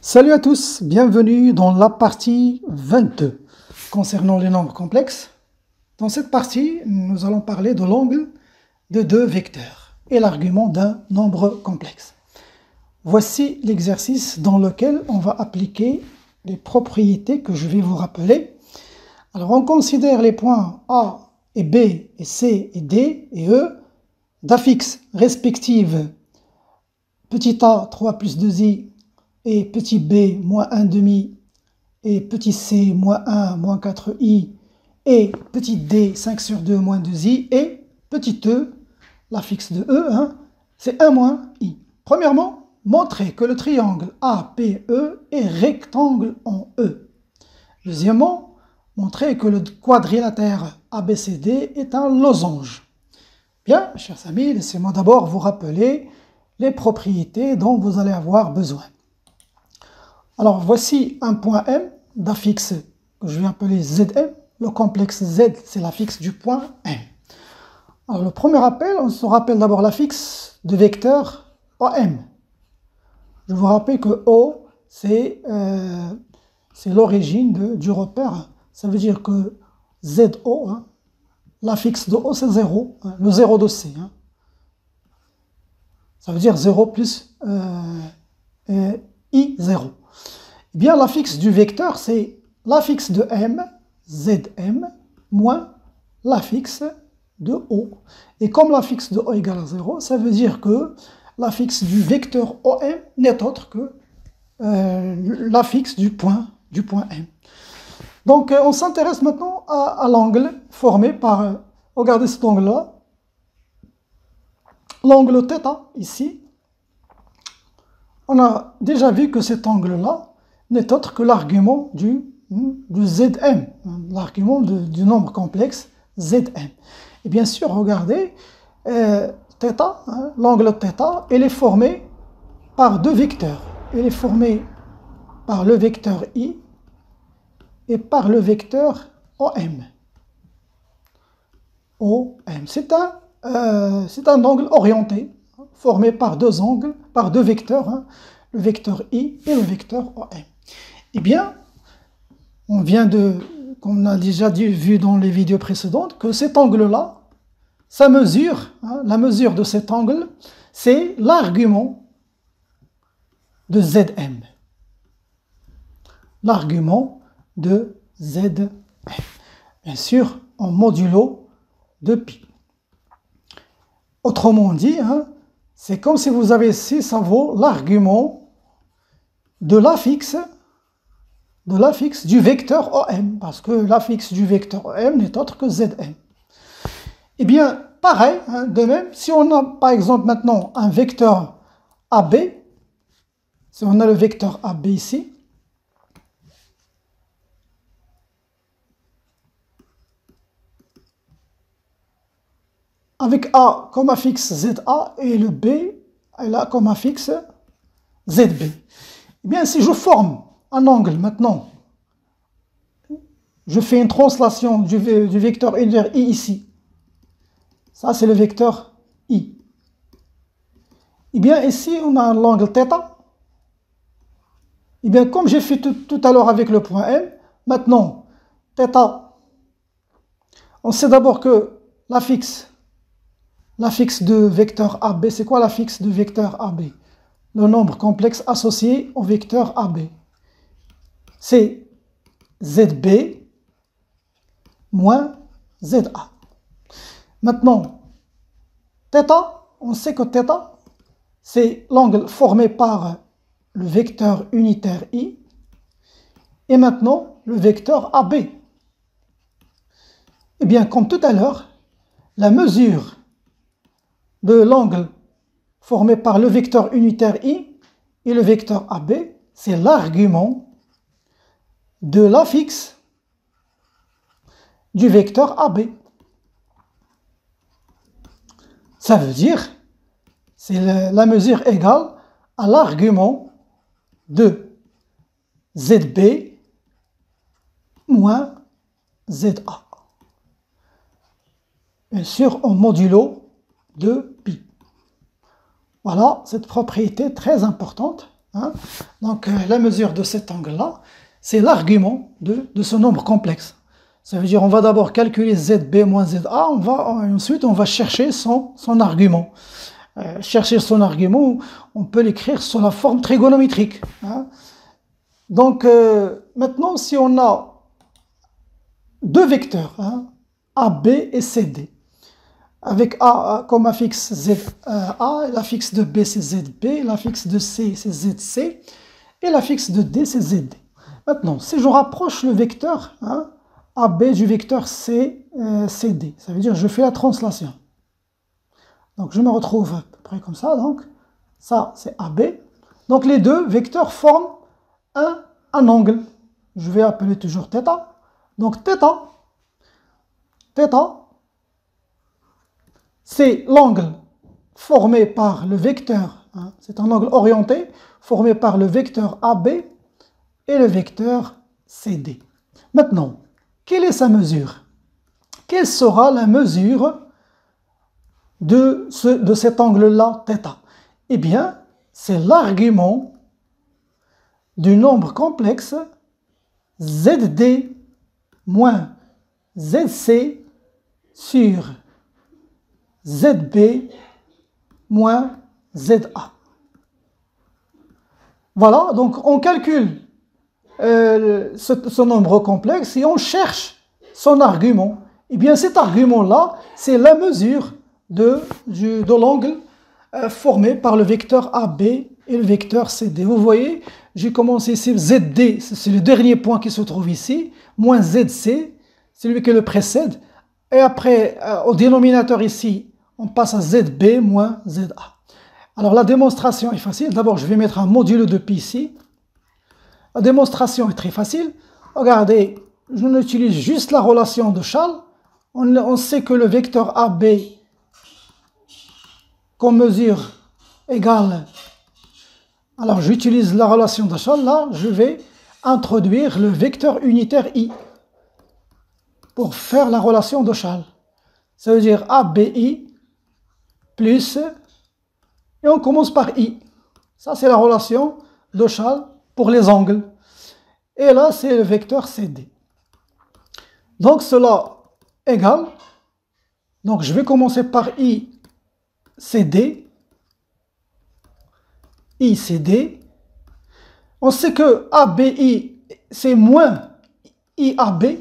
Salut à tous, bienvenue dans la partie 22 concernant les nombres complexes. Dans cette partie, nous allons parler de l'angle de deux vecteurs et l'argument d'un nombre complexe. Voici l'exercice dans lequel on va appliquer les propriétés que je vais vous rappeler. Alors on considère les points A et B et C et D et E d'affixes respectives petit a 3 plus 2i et petit b moins 1 demi et petit c moins 1 moins 4i et petit d 5 sur 2 moins 2i et petit e, l'affixe de e, c'est 1 moins i. Premièrement, montrer que le triangle APE est rectangle en E. Deuxièmement, montrer que le quadrilatère ABCD est un losange. Bien, chers amis, laissez-moi d'abord vous rappeler les propriétés dont vous allez avoir besoin. Alors, voici un point M d'affixe que je vais appeler Zm. Le complexe Z, c'est l'affixe du point M. Alors, le premier rappel, on se rappelle d'abord l'affixe de vecteur OM. Je vous rappelle que O, c'est l'origine du repère. Ça veut dire que ZO, l'affixe de O, c'est 0, le 0 de C. Ça veut dire 0 plus I0. Eh bien, l'affixe du vecteur, c'est l'affixe de M, Zm, moins l'affixe de O. Et comme l'affixe de O égale à 0, ça veut dire que l'affixe du vecteur OM n'est autre que l'affixe du point M. Donc, on s'intéresse maintenant à l'angle formé par, regardez cet angle-là, l'angle θ, ici. On a déjà vu que cet angle-là n'est autre que l'argument du Zm, l'argument du nombre complexe Zm. Et bien sûr, regardez, θ, l'angle θ, il est formé par deux vecteurs. Il est formé par le vecteur I et par le vecteur OM. C'est un angle orienté, formé par deux angles, par deux vecteurs, le vecteur I et le vecteur OM. Eh bien, on vient comme on a déjà vu dans les vidéos précédentes, que cet angle-là, sa mesure, la mesure de cet angle, c'est l'argument de Zm. L'argument de Zm. Bien sûr, en modulo de pi. Autrement dit, c'est comme si vous avez ici, ça vaut l'argument de l'affixe du vecteur OM, parce que l'affixe du vecteur OM n'est autre que Zm. Eh bien, pareil, de même, si on a par exemple maintenant un vecteur AB, si on a le vecteur AB ici, avec A comme affixe ZA et le B, elle a comme affixe ZB. Eh bien, si je forme un angle maintenant, je fais une translation du vecteur I vers I ici. Ça, c'est le vecteur I. Eh bien, ici, on a l'angle θ. Eh bien, comme j'ai fait tout à l'heure avec le point M, maintenant, θ, on sait d'abord que l'affixe de vecteur AB, c'est quoi l'affixe de vecteur AB? Le nombre complexe associé au vecteur AB. C'est ZB moins ZA. Maintenant, θ, on sait que θ, c'est l'angle formé par le vecteur unitaire I et maintenant le vecteur AB. Eh bien, comme tout à l'heure, la mesure de l'angle formé par le vecteur unitaire I et le vecteur AB, c'est l'argument de l'affixe du vecteur AB. Ça veut dire, c'est la mesure égale à l'argument de ZB moins ZA. Bien sûr, en modulo de pi. Voilà, cette propriété très importante hein. Donc la mesure de cet angle-là, c'est l'argument de ce nombre complexe. Ça veut dire on va d'abord calculer ZB moins ZA, ensuite on va chercher son argument. Chercher son argument, on peut l'écrire sous la forme trigonométrique, hein. Donc maintenant, si on a deux vecteurs, hein, AB et CD, avec A comme affixe ZA, l'affixe de B c'est ZB, l'affixe de C c'est ZC, et l'affixe de D c'est ZD. Maintenant, si je rapproche le vecteur, hein, AB du vecteur CD, ça veut dire que je fais la translation. Donc je me retrouve à peu près comme ça, donc ça c'est AB. Donc les deux vecteurs forment un angle. Je vais appeler toujours θ. Donc θ, c'est l'angle formé par le vecteur, hein, c'est un angle orienté formé par le vecteur AB et le vecteur CD. Maintenant, quelle est sa mesure? Quelle sera la mesure de cet angle-là, θ? Eh bien, c'est l'argument du nombre complexe ZD moins ZC sur ZB moins ZA. Voilà, donc on calcule ce nombre complexe et on cherche son argument. Et bien cet argument-là, c'est la mesure de l'angle formé par le vecteur AB et le vecteur CD. Vous voyez, j'ai commencé ici, ZD, c'est le dernier point qui se trouve ici, moins ZC, c'est lui qui le précède. Et après, au dénominateur ici, on passe à ZB moins ZA. Alors la démonstration est facile. D'abord, je vais mettre un modulo de pi ici. La démonstration est très facile. Regardez, je utilise juste la relation de Schall. On sait que le vecteur AB qu'on mesure égale. Alors j'utilise la relation de Schall. Là, je vais introduire le vecteur unitaire I pour faire la relation de Schall. Ça veut dire ABI plus, et on commence par I. Ça, c'est la relation de Schall pour les angles. Et là, c'est le vecteur CD. Donc, cela égale. Donc, je vais commencer par ICD. ICD. On sait que ABI, c'est moins IAB.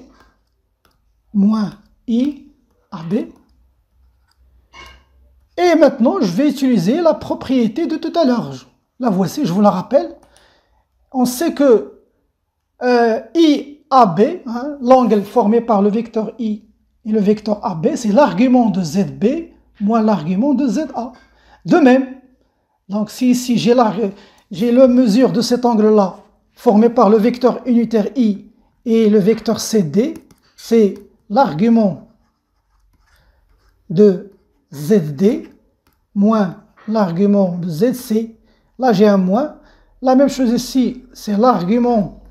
Moins IAB. Et maintenant, je vais utiliser la propriété de tout à l'heure. La voici, je vous la rappelle. On sait que IAB, hein, l'angle formé par le vecteur I et le vecteur AB, c'est l'argument de ZB moins l'argument de ZA. De même, donc si ici j'ai la mesure de cet angle-là formé par le vecteur unitaire I et le vecteur CD, c'est l'argument de ZD moins l'argument de ZC. Là, j'ai un moins. La même chose ici, c'est l'argument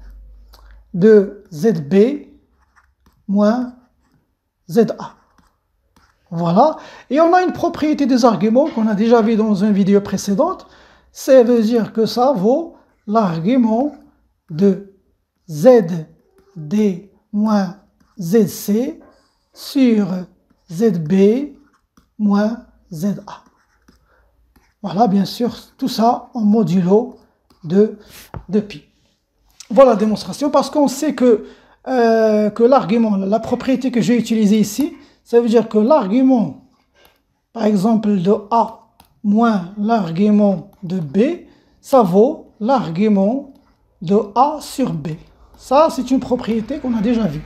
de ZB moins ZA. Voilà. Et on a une propriété des arguments qu'on a déjà vu dans une vidéo précédente. Ça veut dire que ça vaut l'argument de ZD moins ZC sur ZB moins ZA. Voilà, bien sûr, tout ça en modulo de pi. Voilà la démonstration, parce qu'on sait que l'argument, la propriété que j'ai utilisée ici, ça veut dire que l'argument, par exemple, de A moins l'argument de B, ça vaut l'argument de A sur B. Ça, c'est une propriété qu'on a déjà vue.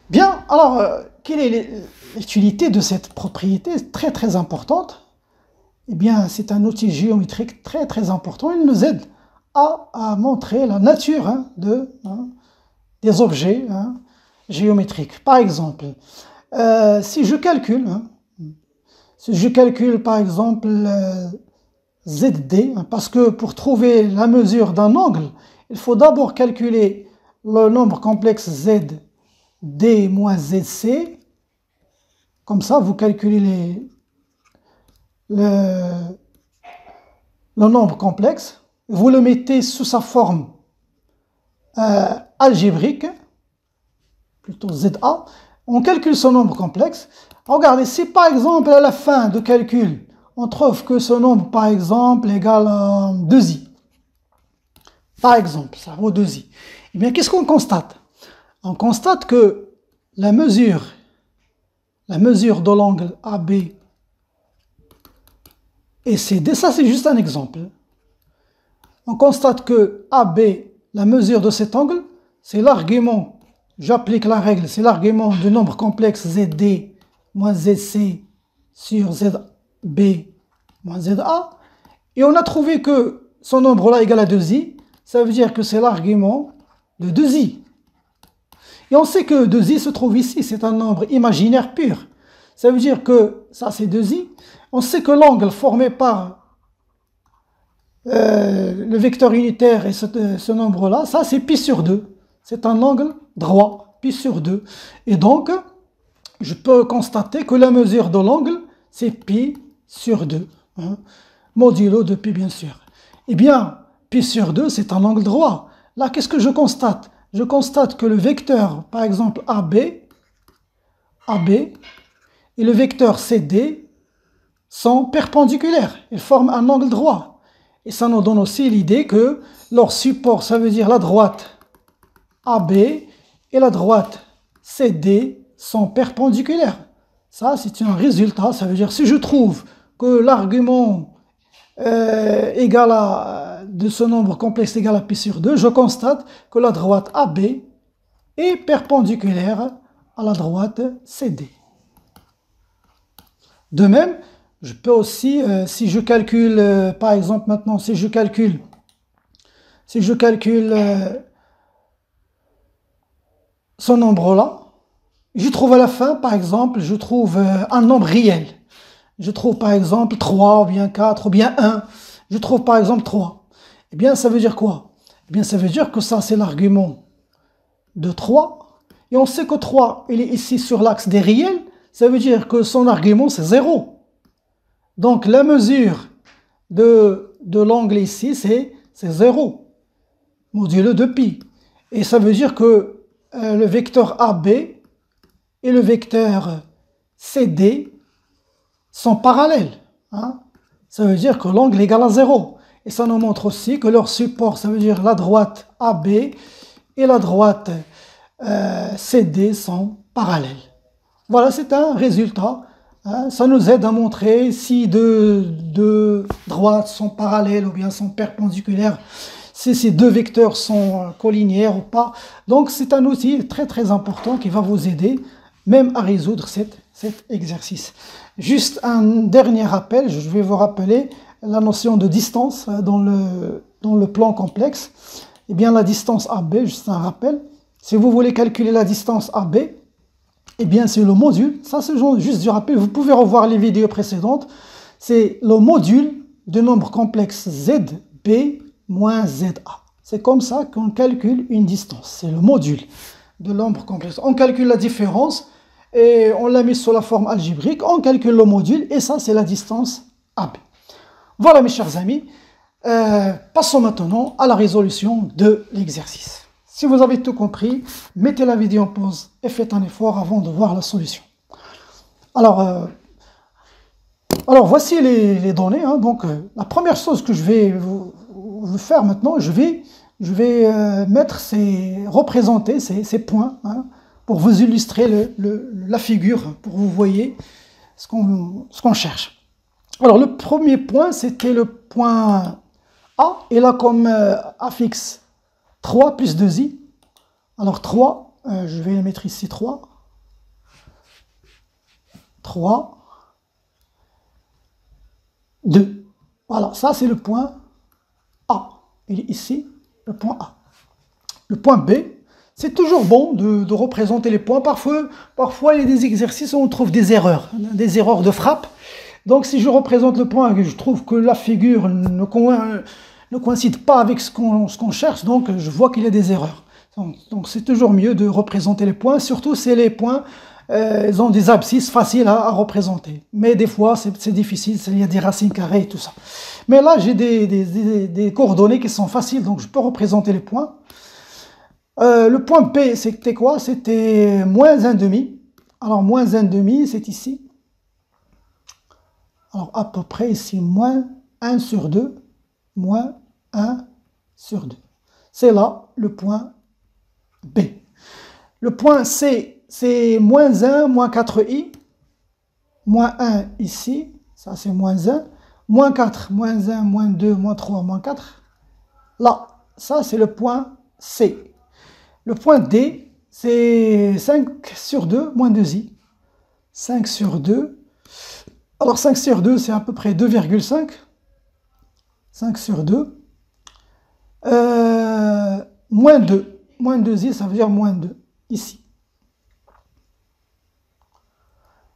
Bien, alors, quelle est l'utilité de cette propriété très très importante? Eh bien, c'est un outil géométrique très très important. Il nous aide à montrer la nature des objets géométriques. Par exemple, si je calcule par exemple ZD, parce que pour trouver la mesure d'un angle, il faut d'abord calculer le nombre complexe ZD moins ZC. Comme ça, vous calculez le nombre complexe. vous le mettez sous sa forme algébrique, plutôt ZA, on calcule ce nombre complexe. Regardez, si par exemple à la fin de calcul, on trouve que ce nombre par exemple égale 2i, par exemple, ça vaut 2i, eh bien qu'est-ce qu'on constate? On constate que la mesure de l'angle AB et CD, ça c'est juste un exemple. On constate que AB, la mesure de cet angle, c'est l'argument, j'applique la règle, c'est l'argument du nombre complexe ZD moins ZC sur ZB moins ZA. Et on a trouvé que ce nombre-là égale à 2i, ça veut dire que c'est l'argument de 2i. Et on sait que 2i se trouve ici, c'est un nombre imaginaire pur. Ça veut dire que ça c'est 2i. On sait que l'angle formé par le vecteur unitaire et ce nombre-là, ça c'est pi sur 2. C'est un angle droit, pi sur 2. Et donc, je peux constater que la mesure de l'angle, c'est pi sur 2. Hein, modulo de pi, bien sûr. Eh bien, pi sur 2, c'est un angle droit. Là, qu'est-ce que je constate? Je constate que le vecteur, par exemple, AB, et le vecteur CD sont perpendiculaires. Ils forment un angle droit. Et ça nous donne aussi l'idée que leur support, ça veut dire la droite AB et la droite CD sont perpendiculaires. Ça, c'est un résultat. Ça veut dire si je trouve que l'argument de ce nombre complexe égal à pi sur 2, je constate que la droite AB est perpendiculaire à la droite CD. De même, je peux aussi, si je calcule, par exemple maintenant, si je calcule ce nombre-là, je trouve à la fin, par exemple, je trouve un nombre réel. Je trouve par exemple 3, ou bien 4, ou bien 1. Je trouve par exemple 3. Eh bien, ça veut dire quoi? Eh bien, ça veut dire que ça, c'est l'argument de 3. Et on sait que 3, il est ici sur l'axe des réels. Ça veut dire que son argument, c'est 0. Donc, la mesure de l'angle ici, c'est 0, modulo de pi. Et ça veut dire que le vecteur AB et le vecteur CD sont parallèles. Hein? Ça veut dire que l'angle est égal à 0. Et ça nous montre aussi que leur support, ça veut dire la droite AB et la droite CD sont parallèles. Voilà, c'est un résultat. Hein? Ça nous aide à montrer si deux droites sont parallèles ou bien sont perpendiculaires, si ces deux vecteurs sont collinéaires ou pas. Donc c'est un outil très très important qui va vous aider même à résoudre cet exercice. Juste un dernier rappel, je vais vous rappeler la notion de distance dans le plan complexe. Eh bien la distance AB, juste un rappel, si vous voulez calculer la distance AB, eh bien c'est le module, ça c'est juste du rappel, vous pouvez revoir les vidéos précédentes, c'est le module du nombre complexe ZB moins ZA. C'est comme ça qu'on calcule une distance, c'est le module de nombre complexe. On calcule la différence et on la met sous la forme algébrique, on calcule le module et ça c'est la distance AB. Voilà mes chers amis, passons maintenant à la résolution de l'exercice. Si vous avez tout compris, mettez la vidéo en pause et faites un effort avant de voir la solution. Alors voici les données. Hein. Donc, la première chose que je vais vous faire maintenant, je vais représenter ces points hein, pour vous illustrer la figure, pour que vous voyez ce qu'on cherche. Alors, le premier point, c'était le point A, et là, comme A fixe 3 plus 2i, alors 3, je vais mettre ici 3, 2, voilà, ça c'est le point A, il est ici, le point A. Le point B, c'est toujours bon de représenter les points, parfois il y a des exercices où on trouve des erreurs de frappe, donc si je représente le point et que je trouve que la figure ne coïncide pas avec ce qu'on cherche, donc je vois qu'il y a des erreurs. Donc c'est toujours mieux de représenter les points, surtout c'est les points ils ont des abscisses faciles à représenter. Mais des fois, c'est difficile, il y a des racines carrées et tout ça. Mais là, j'ai des coordonnées qui sont faciles, donc je peux représenter les points. Le point P, c'était quoi? C'était moins 1,5. Alors, moins 1,5, c'est ici. Alors, à peu près ici, moins 1 sur 2, moins 1 sur 2. C'est là le point B. Le point C, c'est moins 1, moins 4i, moins 1 ici, ça c'est moins 1, moins 4, moins 1, moins 2, moins 3, moins 4. Là, ça c'est le point C. Le point D, c'est 5 sur 2, moins 2i. 5 sur 2. Alors 5 sur 2, c'est à peu près 2,5. 5 sur 2. Moins 2. Moins 2i, ça veut dire moins 2. Ici.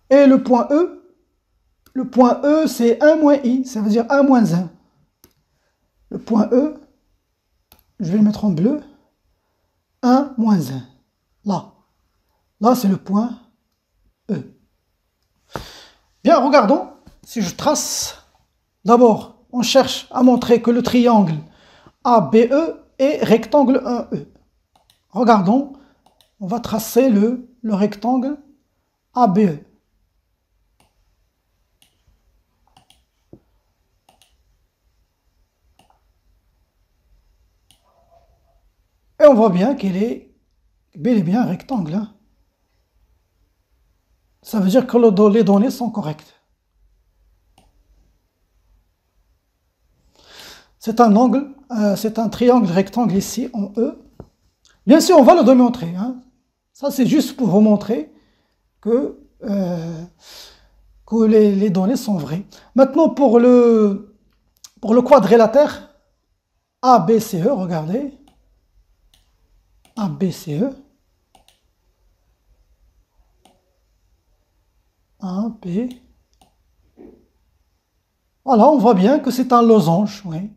Et le point E, c'est 1 moins i, ça veut dire 1 moins 1. Le point E, je vais le mettre en bleu, 1 moins 1. Là. Là, c'est le point E. Bien, regardons. Si je trace, d'abord, on cherche à montrer que le triangle ABE est rectangle 1E. Regardons, on va tracer le rectangle ABE. Et on voit bien qu'il est bel et bien un rectangle. Hein. Ça veut dire que les données sont correctes. C'est un angle, c'est un triangle rectangle ici en E. Bien sûr, on va le démontrer. Hein. Ça, c'est juste pour vous montrer que les données sont vraies. Maintenant, pour le quadrilatère ABCE, regardez. ABCE. A, B. Voilà, on voit bien que c'est un losange. Oui.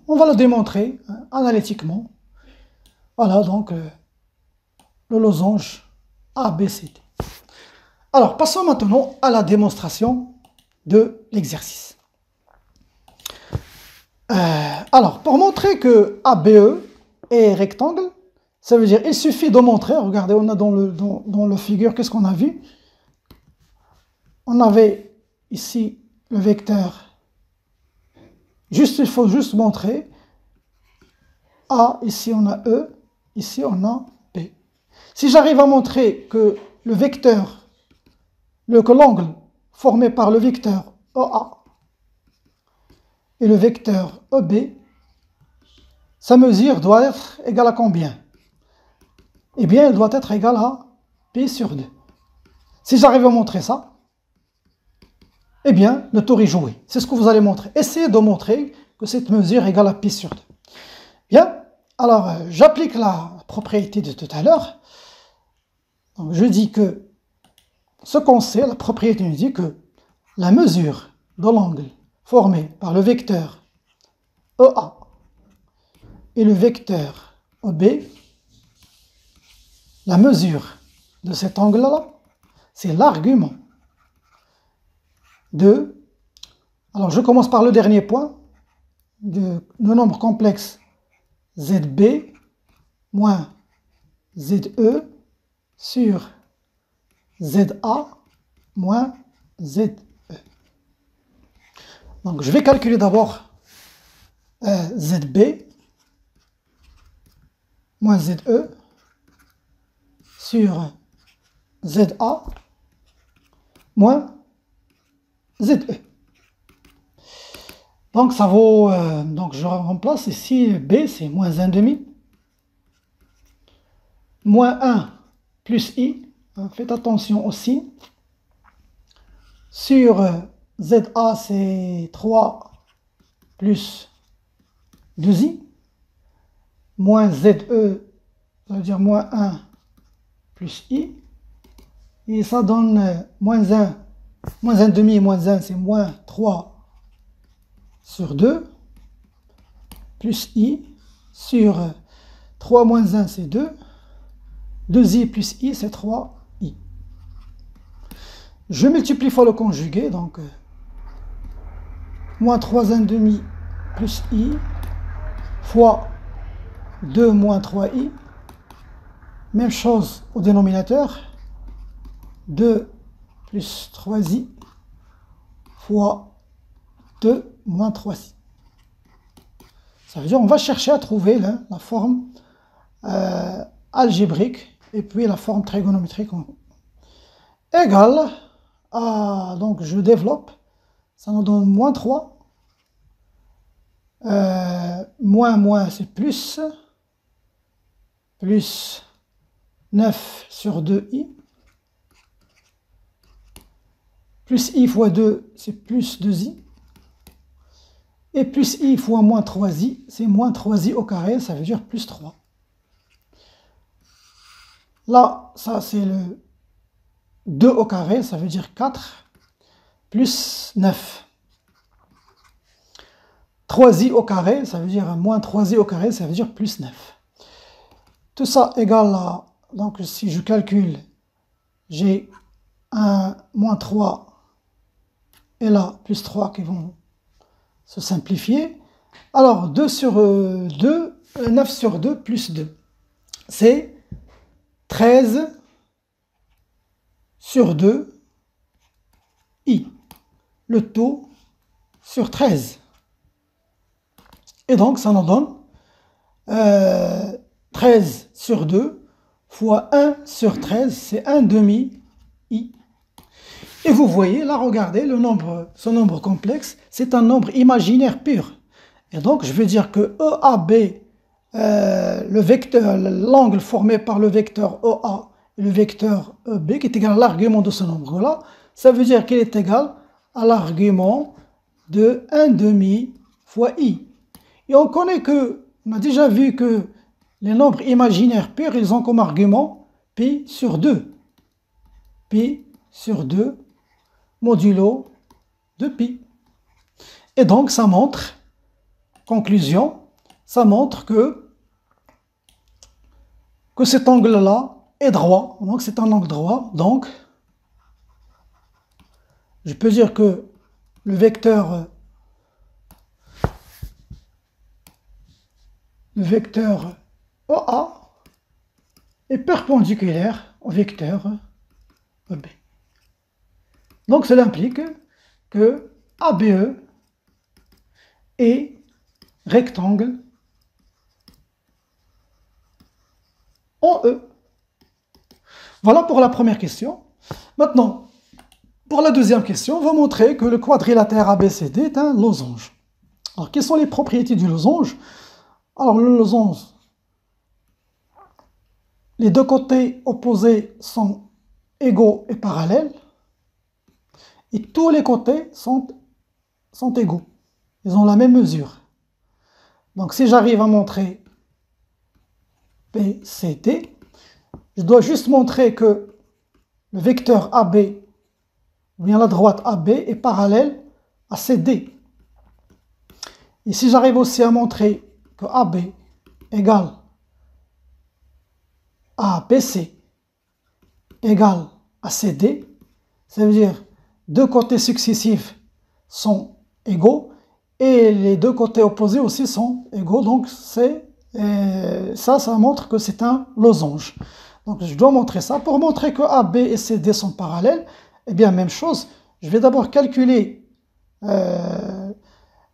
On va le démontrer hein, analytiquement. Voilà, donc, le losange ABCD. Alors, passons maintenant à la démonstration de l'exercice. Alors, pour montrer que ABE est rectangle, ça veut dire il suffit de montrer, regardez, on a dans le figure, qu'est-ce qu'on a vu? On avait ici le vecteur, il faut juste montrer A, ici on a E, ici on a B. Si j'arrive à montrer que le vecteur, que l'angle formé par le vecteur EA et le vecteur EB, sa mesure doit être égale à combien? Eh bien, elle doit être égale à pi sur 2. Si j'arrive à montrer ça, eh bien, le tour est joué. C'est ce que vous allez montrer. Essayez de montrer que cette mesure est égale à pi sur 2. Bien, alors j'applique la propriété de tout à l'heure. Je dis que ce qu'on sait, la propriété nous dit que la mesure de l'angle formé par le vecteur EA et le vecteur EB, la mesure de cet angle-là, c'est l'argument de... Alors je commence par le dernier point, de nombre complexe ZB moins ZE sur ZA moins ZE. Donc je vais calculer d'abord ZB moins ZE sur ZA moins ZE. Donc ça vaut, donc je remplace ici B, c'est moins 1,5. Moins 1 plus I, hein, faites attention aussi. Sur ZA, c'est 3 plus 2I. Moins ZE, ça veut dire moins 1 plus I. Et ça donne moins 1. Moins 1,5 et moins 1, c'est moins 3 sur 2, plus I, sur 3 moins 1, c'est 2, 2i plus i, c'est 3i. Je multiplie fois le conjugué, donc moins 3,5 plus i fois 2 moins 3i. Même chose au dénominateur. 2 plus 3i fois 2 moins 3i. Ça veut dire qu'on va chercher à trouver la forme algébrique et puis la forme trigonométrique égale à, donc je développe, ça nous donne moins 3, moins c'est plus 9 sur 2i, plus i fois 2, c'est plus 2i, et plus i fois moins 3i, c'est moins 3i au carré, ça veut dire plus 3. Là, ça c'est le 2 au carré, ça veut dire 4, plus 9. 3i au carré, ça veut dire moins 3i au carré, ça veut dire plus 9. Tout ça égale à, donc si je calcule, j'ai 1, moins 3, et là, plus 3 qui vont se simplifier. Alors, 2 sur 2, 9 sur 2 plus 2, c'est 13 sur 2 i, le taux sur 13. Et donc, ça nous donne 13 sur 2 fois 1 sur 13, c'est 1 demi i. Et vous voyez, là, regardez, ce nombre complexe, c'est un nombre imaginaire pur. Et donc, je veux dire que EAB, le vecteur, l'angle formé par le vecteur EA et le vecteur EB, qui est égal à l'argument de ce nombre-là, ça veut dire qu'il est égal à l'argument de 1 demi fois i. Et on connaît que, on a déjà vu que les nombres imaginaires purs, ils ont comme argument pi sur 2. Pi sur 2 modulo de pi. Et donc, ça montre, conclusion, ça montre que cet angle-là est droit. Donc, c'est un angle droit. Donc, je peux dire que le vecteur OA est perpendiculaire au vecteur EB. Donc cela implique que ABE est rectangle en E. Voilà pour la première question. Maintenant, pour la deuxième question, on va montrer que le quadrilatère ABCD est un losange. Alors, quelles sont les propriétés du losange? Alors, le losange, les deux côtés opposés sont égaux et parallèles, et tous les côtés sont égaux. Ils ont la même mesure. Donc, si j'arrive à montrer BCD, je dois juste montrer que le vecteur AB, ou bien la droite AB, est parallèle à CD. Et si j'arrive aussi à montrer que AB égale à BC égale à CD, ça veut dire deux côtés successifs sont égaux et les deux côtés opposés aussi sont égaux. Donc ça montre que c'est un losange. Donc je dois montrer ça. Pour montrer que AB et CD sont parallèles, eh bien même chose, je vais d'abord calculer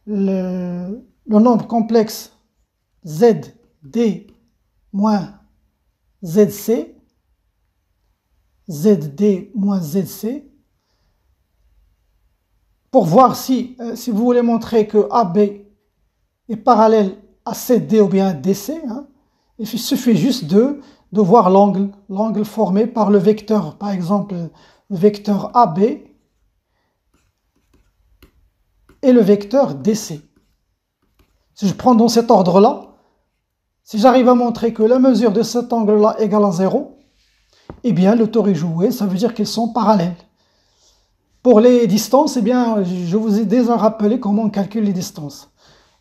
le nombre complexe ZD moins ZC, ZD moins ZC, pour voir si vous voulez montrer que AB est parallèle à CD ou bien à DC, hein, il suffit juste de voir l'angle formé par le vecteur, par exemple le vecteur AB et le vecteur DC. Si je prends dans cet ordre-là, si j'arrive à montrer que la mesure de cet angle-là égale à 0, eh bien le tour est joué, ça veut dire qu'ils sont parallèles. Pour les distances, eh bien, je vous ai déjà rappelé comment on calcule les distances.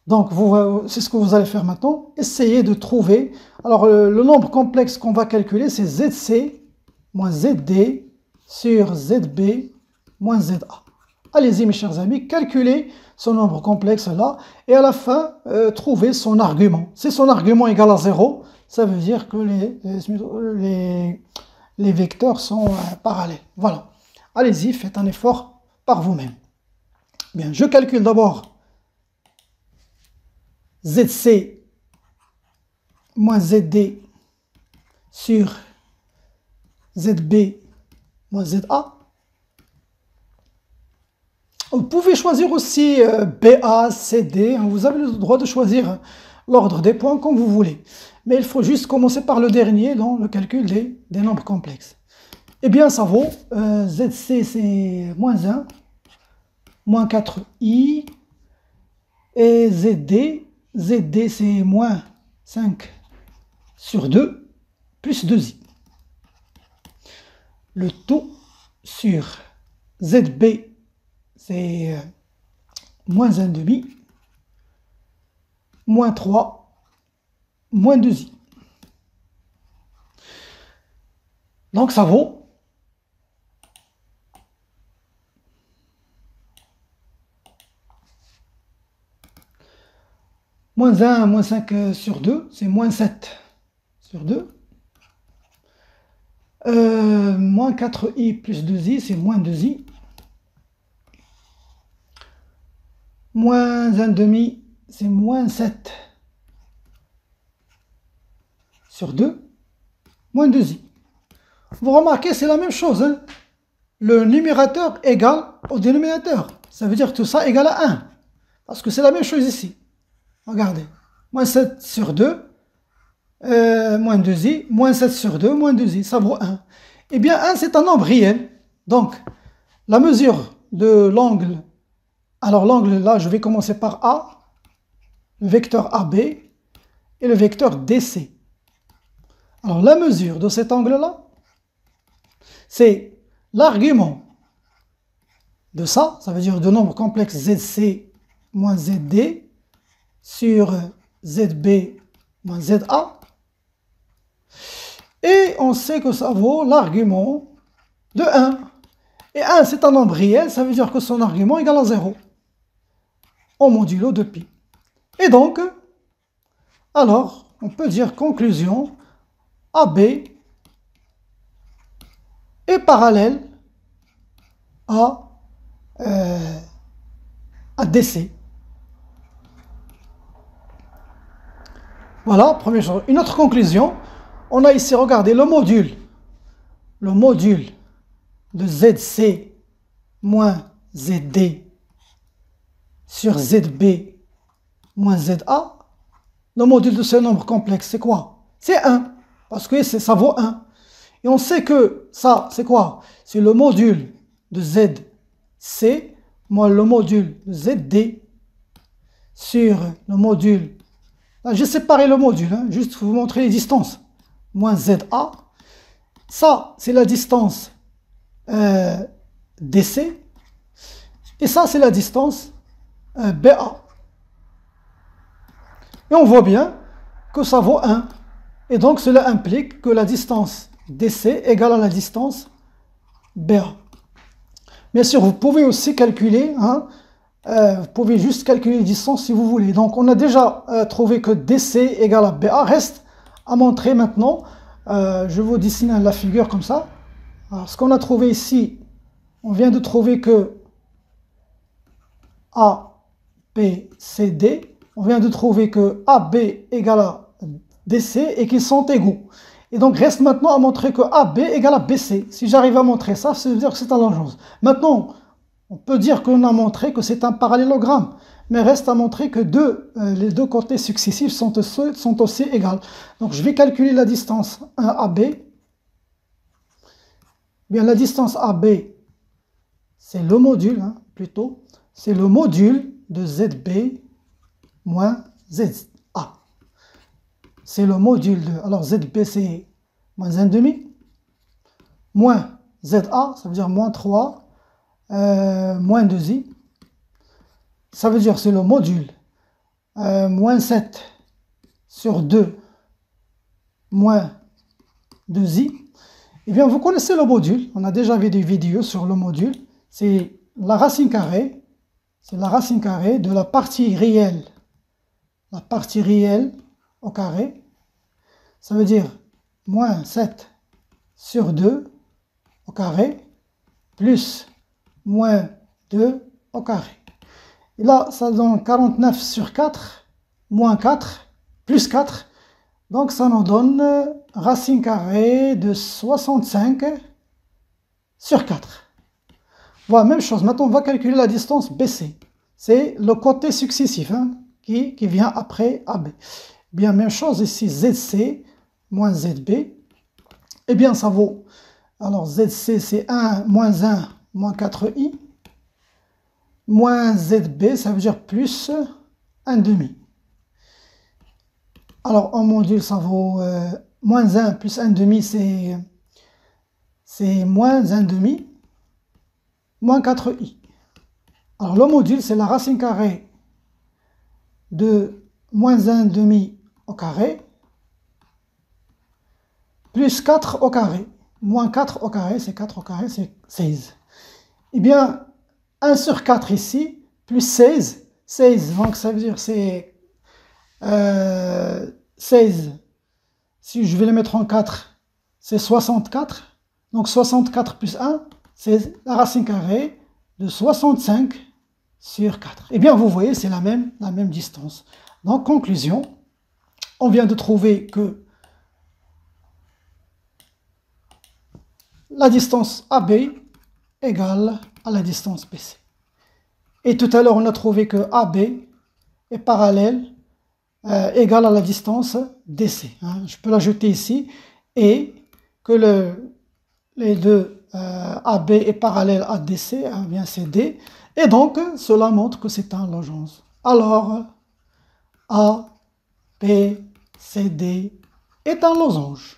Donc, c'est ce que vous allez faire maintenant. Essayez de trouver. Alors, le nombre complexe qu'on va calculer, c'est ZC moins ZD sur ZB moins ZA. Allez-y mes chers amis, calculez ce nombre complexe là et à la fin, trouvez son argument. Si son argument égale à 0, ça veut dire que les vecteurs sont parallèles. Voilà. Allez-y, faites un effort par vous-même. Bien, je calcule d'abord ZC moins ZD sur ZB moins ZA. Vous pouvez choisir aussi BA, CD, hein, vous avez le droit de choisir l'ordre des points comme vous voulez. Mais il faut juste commencer par le dernier dans le calcul des nombres complexes. Eh bien, ça vaut ZC, c'est moins 1, moins 4i, et ZD c'est moins 5 sur 2, plus 2i. Le tout sur ZB, c'est moins 1,5, moins 3, moins 2i. Donc ça vaut moins 1, moins 5 sur 2, c'est moins 7 sur 2. Moins 4i plus 2i, c'est moins 2i. Moins 1,5, c'est moins 7 sur 2, moins 2i. Vous remarquez, c'est la même chose. Hein? Le numérateur égale au dénominateur. Ça veut dire que tout ça égale à 1. Parce que c'est la même chose ici. Regardez. Moins 7 sur 2, moins 2i, moins 7 sur 2, moins 2i, ça vaut 1. Eh bien, 1, c'est un nombre réel. Donc, la mesure de l'angle, alors l'angle là, je vais commencer par A, le vecteur AB et le vecteur DC. Alors, la mesure de cet angle-là, c'est l'argument de ça, ça veut dire de nombre complexe ZC moins ZD sur ZB moins ZA. Et on sait que ça vaut l'argument de 1. Et 1, c'est un nombre réel, ça veut dire que son argument égale à 0. Au modulo de pi. Et donc, alors, on peut dire conclusion, AB est parallèle à DC. Voilà, première chose. Une autre conclusion, on a ici, regardez, le module de ZC moins ZD sur ZB moins ZA, le module de ce nombre complexe, c'est quoi? C'est 1, parce que ça vaut 1. Et on sait que ça, c'est quoi? C'est le module de ZC moins le module de ZD sur le module. Là, j'ai séparé le module, hein, juste pour vous montrer les distances. Moins ZA. Ça, c'est la distance DC. Et ça, c'est la distance BA. Et on voit bien que ça vaut 1. Et donc, cela implique que la distance DC égale à la distance BA. Bien sûr, vous pouvez aussi calculer, hein, vous pouvez juste calculer les distances si vous voulez. Donc, on a déjà trouvé que DC égale à BA. Reste à montrer maintenant. Je vous dessine la figure comme ça. Alors, ce qu'on a trouvé ici, on vient de trouver que ABCD, on vient de trouver que AB égale à DC et qu'ils sont égaux. Et donc, reste maintenant à montrer que AB égale à BC. Si j'arrive à montrer ça, ça veut dire que c'est la même chose. Maintenant, on peut dire qu'on a montré que c'est un parallélogramme, mais reste à montrer que les deux côtés successifs sont aussi égaux. Donc, je vais calculer la distance 1AB. Bien, la distance AB, c'est le module, hein, plutôt, c'est le module de ZB moins ZA. C'est le module de, alors ZB c'est moins 1,5, moins ZA, ça veut dire moins 3, moins 2i. Ça veut dire c'est le module moins 7 sur 2 moins 2i. Eh bien, vous connaissez le module, on a déjà vu des vidéos sur le module. c'est la racine carrée, de la partie réelle. La partie réelle au carré, ça veut dire moins 7 sur 2 au carré, plus moins 2 au carré. Et là, ça donne 49 sur 4, moins 4, plus 4. Donc, ça nous donne racine carrée de 65 sur 4. Voilà, même chose. Maintenant, on va calculer la distance BC. C'est le côté successif qui vient après AB. Bien, même chose ici, ZC moins ZB. Eh bien, ça vaut... Alors, ZC, c'est 1, moins 1, moins 4i. Moins ZB, ça veut dire plus 1 demi. Alors, en module, ça vaut moins 1 plus 1 demi, c'est moins 1 demi, moins 4i. Alors, le module, c'est la racine carrée de moins 1 demi au carré, plus 4 au carré. Moins 4 au carré, c'est 4 au carré, c'est 16. Eh bien, 1 sur 4 ici, plus 16. 16, donc ça veut dire c'est 16. Si je vais le mettre en 4, c'est 64. Donc 64 plus 1, c'est la racine carrée de 65 sur 4. Eh bien, vous voyez, c'est la même distance. Donc, conclusion, on vient de trouver que la distance AB égale à la distance BC. Et tout à l'heure, on a trouvé que AB est parallèle, égale à la distance DC. Je peux l'ajouter ici. Et que les deux AB est parallèle à DC, bien c'est D. Et donc, cela montre que c'est un losange. Alors, A, B, C, D est un losange.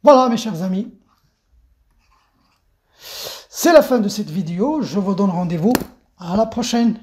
Voilà, mes chers amis. C'est la fin de cette vidéo. Je vous donne rendez-vous à la prochaine.